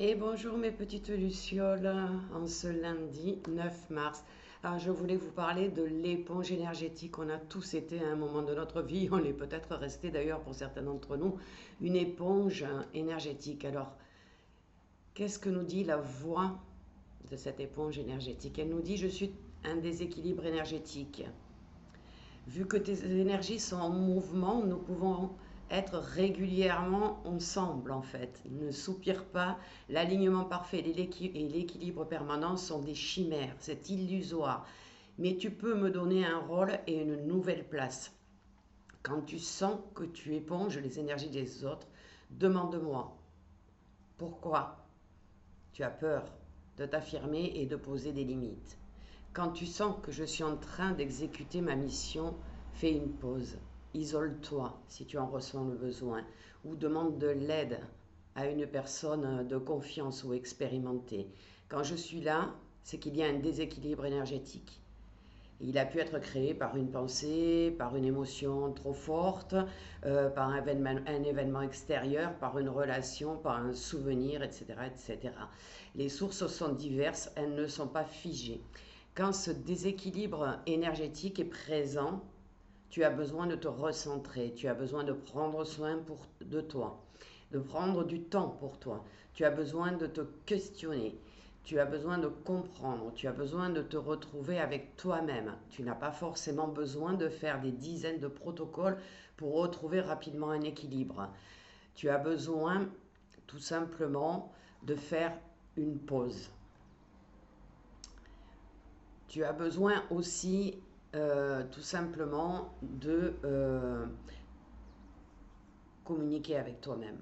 Et bonjour mes petites lucioles, en ce lundi 9 mars. Alors je voulais vous parler de l'éponge énergétique. On a tous été à un moment de notre vie, on est peut-être resté d'ailleurs pour certains d'entre nous, une éponge énergétique. Alors qu'est-ce que nous dit la voix de cette éponge énergétique? Elle nous dit: je suis un déséquilibre énergétique. Vu que tes énergies sont en mouvement, nous pouvons être régulièrement ensemble en fait. Ne soupire pas, l'alignement parfait et l'équilibre permanent sont des chimères, c'est illusoire. Mais tu peux me donner un rôle et une nouvelle place. Quand tu sens que tu éponges les énergies des autres, demande-moi pourquoi tu as peur de t'affirmer et de poser des limites. Quand tu sens que je suis en train d'exécuter ma mission, fais une pause. Isole-toi si tu en ressens le besoin ou demande de l'aide à une personne de confiance ou expérimentée. Quand je suis là, c'est qu'il y a un déséquilibre énergétique. Il a pu être créé par une pensée, par une émotion trop forte, par un événement extérieur, par une relation, par un souvenir, etc., etc. Les sources sont diverses, elles ne sont pas figées. Quand ce déséquilibre énergétique est présent, tu as besoin de te recentrer, tu as besoin de prendre soin de toi, de prendre du temps pour toi. Tu as besoin de te questionner, tu as besoin de comprendre, tu as besoin de te retrouver avec toi-même. Tu n'as pas forcément besoin de faire des dizaines de protocoles pour retrouver rapidement un équilibre. Tu as besoin tout simplement de faire une pause. Tu as besoin aussi tout simplement de communiquer avec toi-même.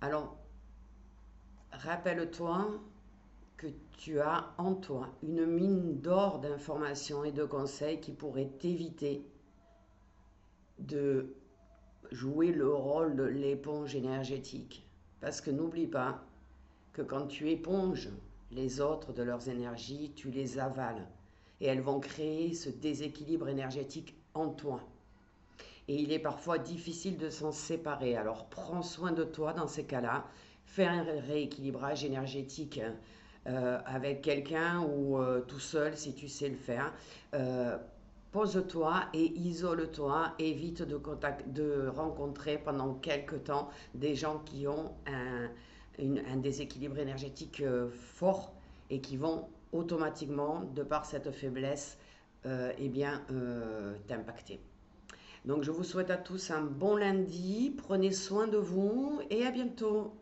Alors, rappelle-toi que tu as en toi une mine d'or d'informations et de conseils qui pourraient t'éviter de jouer le rôle de l'éponge énergétique. Parce que n'oublie pas que quand tu éponges les autres de leurs énergies, tu les avales. Et elles vont créer ce déséquilibre énergétique en toi. Et il est parfois difficile de s'en séparer. Alors prends soin de toi dans ces cas-là. Fais un rééquilibrage énergétique avec quelqu'un ou tout seul si tu sais le faire. Euh, Pose-toi et isole-toi. Évite de rencontrer pendant quelque temps des gens qui ont un déséquilibre énergétique fort et qui vont automatiquement, de par cette faiblesse, t'impacter. Donc je vous souhaite à tous un bon lundi, prenez soin de vous et à bientôt.